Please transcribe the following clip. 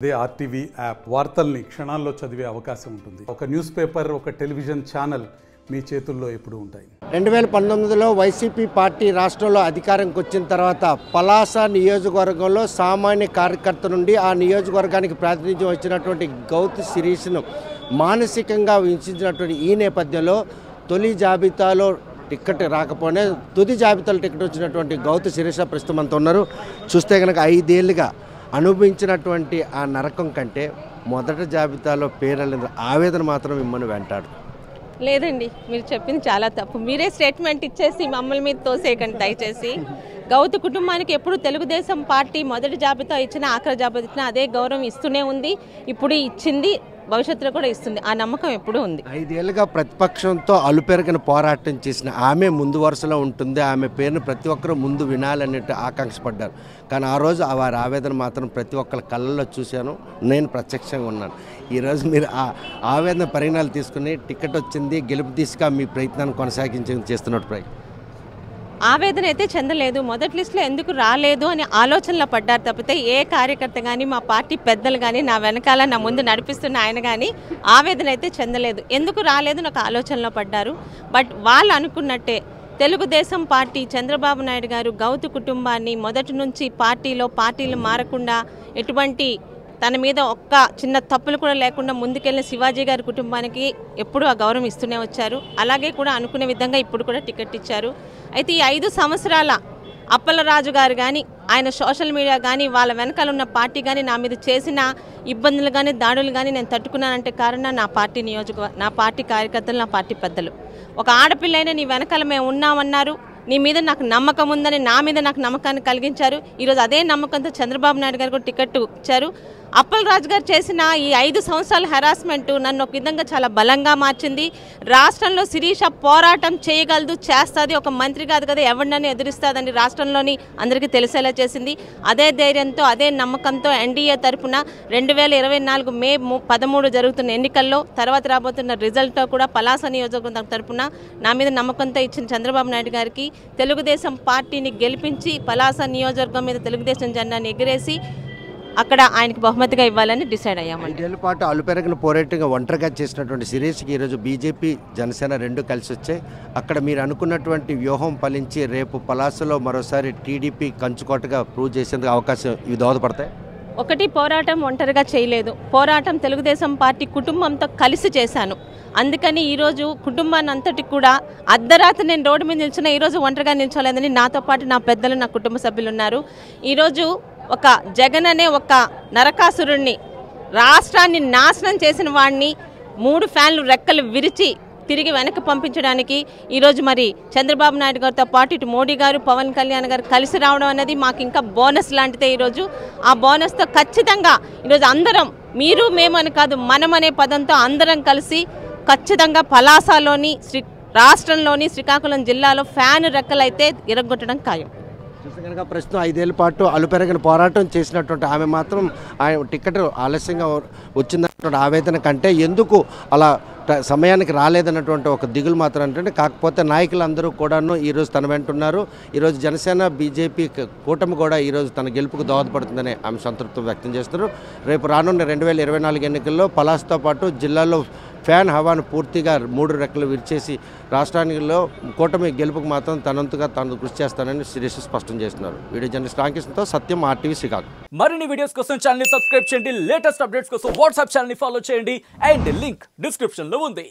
అదే RTV app వార్తల్ని క్షణాల్లో చదివే అవకాశం ఉంటుంది. ఒక న్యూస్ పేపర్, ఒక టెలివిజన్ ఛానల్ మీ చేతుల్లో ఎప్పుడూ ఉంటాయి. 2019లో వైసీపీ పార్టీ రాష్ట్రంలో అధికారంకి వచ్చిన తర్వాత పలాస నియోజకవర్గంలో సామాన్య కార్యకర్త నుండి ఆ నియోజకవర్గానికి ప్రాతినిధ్యం వచ్చినటువంటి గౌతు శిరీష్ను మానసికంగా హింసించినటువంటి ఈ నేపథ్యంలో తొలి జాబితాలో టికెట్ రాకపోతే తుది జాబితాలో టికెట్ వచ్చినటువంటి గౌతు శిరీష ప్రస్తుతం అంతా ఉన్నారు. చూస్తే కనుక 5 ఏళ్ళుగా అనుభవించినటువంటి ఆ నరకం కంటే మొదటి జాబితాలో పేర్లేదు ఆవేదన మాత్రం మిమ్మల్ని వెంటాడు. లేదండి, మీరు చెప్పింది చాలా తప్పు. మీరే స్టేట్మెంట్ ఇచ్చేసి మమ్మల్ని మీద తోసేయకండి దయచేసి. గౌతు కుటుంబానికి ఎప్పుడు తెలుగుదేశం పార్టీ మొదటి జాబితా ఇచ్చినా ఆఖరి జాబితా ఇచ్చినా అదే గౌరవం ఇస్తూనే ఉంది. ఇప్పుడు ఇచ్చింది, భవిష్యత్తులో కూడా ఇస్తుంది. ఆ నమ్మకం ఎప్పుడూ ఉంది. 5 ఏళ్ళుగా ప్రతిపక్షంతో అలుపెరగని పోరాటం చేసిన ఆమె ముందు వరుసలో ఉంటుంది. ఆమె పేరును ప్రతి ఒక్కరూ ముందు వినాలన్నట్టు ఆకాంక్ష పడ్డారు. కానీ ఆ రోజు వారి ఆవేదన మాత్రం ప్రతి ఒక్కరి కళ్ళల్లో చూశాను, నేను ప్రత్యక్షంగా ఉన్నాను. ఈరోజు మీరు ఆ ఆవేదన పరిగణాలు తీసుకుని టికెట్ వచ్చింది, గెలుపు దిశగా మీ ప్రయత్నాన్ని చేస్తున్నట్టు ప్రయత్నం ఆవేదన అయితే చెందలేదు. మొదటి లిస్టులో ఎందుకు రాలేదు అని ఆలోచనలో పడ్డారు తప్పితే ఏ కార్యకర్త కానీ మా పార్టీ పెద్దలు కానీ నా వెనకాల నా ముందు నడిపిస్తున్న ఆయన కానీ ఆవేదన అయితే చెందలేదు. ఎందుకు రాలేదు నాకు ఆలోచనలో పడ్డారు. బట్ వాళ్ళు అనుకున్నట్టే తెలుగుదేశం పార్టీ, చంద్రబాబు నాయుడు గారు గౌతు కుటుంబాన్ని మొదటి నుంచి పార్టీలు మారకుండా ఎటువంటి తన మీద ఒక్క చిన్న తప్పులు కూడా లేకుండా ముందుకెళ్ళిన శివాజీ గారి కుటుంబానికి ఎప్పుడూ ఆ గౌరవం ఇస్తూనే వచ్చారు. అలాగే కూడా అనుకునే విధంగా ఇప్పుడు కూడా టికెట్ ఇచ్చారు. అయితే ఈ 5 సంవత్సరాల అప్పలరాజు గారు కానీ ఆయన సోషల్ మీడియా కానీ వాళ్ళ వెనకాల ఉన్న పార్టీ కానీ నా మీద చేసిన ఇబ్బందులు కానీ దాడులు కానీ నేను తట్టుకున్నానంటే కారణం నా పార్టీ కార్యకర్తలు, నా పార్టీ పెద్దలు. ఒక ఆడపిల్లైనా నీ వెనకాల మేము ఉన్నామన్నారు, నీ మీద నాకు నమ్మకం ఉందని నా మీద నాకు నమ్మకాన్ని కలిగించారు. ఈరోజు అదే నమ్మకంతో చంద్రబాబు నాయుడు గారు కూడా టికెట్ ఇచ్చారు. అప్పలరాజు గారు చేసిన ఈ 5 సంవత్సరాల హెరాస్మెంట్ నన్ను ఒక విధంగా చాలా బలంగా మార్చింది. రాష్ట్రంలో శిరీష పోరాటం చేయగలదు, చేస్తుంది. ఒక మంత్రి కాదు కదా, ఎవరినైనా ఎదురిస్తుందని రాష్ట్రంలోని అందరికీ తెలిసేలా చేసింది. అదే ధైర్యంతో, అదే నమ్మకంతో ఎన్డీఏ తరఫున 2024 మే 13 జరుగుతున్న ఎన్నికల్లో తర్వాత రాబోతున్న రిజల్ట్తో కూడా పలాస నియోజకవర్గం తరఫున నా మీద నమ్మకంతో ఇచ్చిన చంద్రబాబు నాయుడు గారికి తెలుగుదేశం పార్టీని గెలిపించి పలాస నియోజకవర్గం మీద తెలుగుదేశం జెండాని ఎగిరేసి అక్కడ ఆయనకి బహుమతిగా ఇవ్వాలని డిసైడ్ అయ్యాము. 5 ఏళ్ల పాటు అలుపెరగిన పోరాటంగా ఒంటరిగా చేసినటువంటి శిరీష్కి ఈరోజు బీజేపీ, జనసేన 2 కలిసి వచ్చాయి. అక్కడ మీరు అనుకున్నటువంటి వ్యూహం ఫలించి రేపు పలాసలో మరోసారి టీడీపీ కంచుకోటగా ప్రూవ్ చేసేందుకు అవకాశం ఇవి దోహదపడతాయి. ఒకటి, పోరాటం ఒంటరిగా చేయలేదు. పోరాటం తెలుగుదేశం పార్టీ కుటుంబంతో కలిసి చేశాను. అందుకని ఈరోజు కుటుంబాన్ని అంతటికి కూడా అర్ధరాత్రి నేను రోడ్డు మీద నిల్చున్నా ఈరోజు ఒంటరిగా నిల్చోలేదని నాతో పాటు నా పెద్దలు, నా కుటుంబ సభ్యులు ఉన్నారు. ఈరోజు ఒక జగన్ అనే ఒక నరకాసురుణ్ణి, రాష్ట్రాన్ని నాశనం చేసిన వాడిని 3 ఫ్యాన్లు రెక్కలు విరిచి తిరిగి వెనక్కి పంపించడానికి ఈరోజు మరి చంద్రబాబు నాయుడు గారితో పాటు ఇటు మోడీ గారు, పవన్ కళ్యాణ్ గారు కలిసి రావడం అనేది మాకు ఇంకా బోనస్ లాంటిదే. ఈరోజు ఆ బోనస్తో ఖచ్చితంగా ఈరోజు అందరం, మీరు మేము అని కాదు, మనం అనే పదంతో అందరం కలిసి ఖచ్చితంగా పలాసలోని రాష్ట్రంలోని శ్రీకాకుళం జిల్లాలో ఫ్యాన్ రెక్కలైతే ఇరగొట్టడం ఖాయం. చూస్తే కనుక ప్రస్తుతం 5 ఏళ్ల పాటు అలుపెరగిన పోరాటం చేసినటువంటి ఆమె మాత్రం ఆయన టికెట్ ఆలస్యంగా వచ్చిందన్నటువంటి ఆవేదన కంటే ఎందుకు అలా సమయానికి రాలేదన్నటువంటి ఒక దిగులు మాత్రం అంటే, కాకపోతే నాయకులందరూ కూడాను ఈరోజు తన వెంటున్నారు. ఈరోజు జనసేన, బీజేపీ కూటమి కూడా ఈరోజు తన గెలుపుకు దోహదపడుతుందని ఆమె సంతృప్తి వ్యక్తం చేస్తున్నారు. రేపు రానున్న 2024 ఎన్నికల్లో పలాసతో పాటు జిల్లాలో ఫ్యాన్ హవాను పూర్తిగా 3 రెక్కలు విరిచేసి రాష్ట్రానిలో కూటమి గెలుపుకు మాత్రం తనంతగా తాను కృషి చేస్తానని శిరీష్ స్పష్టం చేస్తున్నారు. వీడియో జర్నలిస్ట్ రామకృష్ణతో సత్యం, RTV శ్రీకాకుళం. మరిన్ని వీడియోస్ కోసం ఛానల్ ని సబ్స్క్రైబ్ చేయండి. లేటెస్ట్ అప్డేట్స్ కోసం వాట్సాప్ ఛానల్ ని ఫాలో చేయండి. అండ్ లింక్ డిస్క్రిప్షన్ లో ఉంది.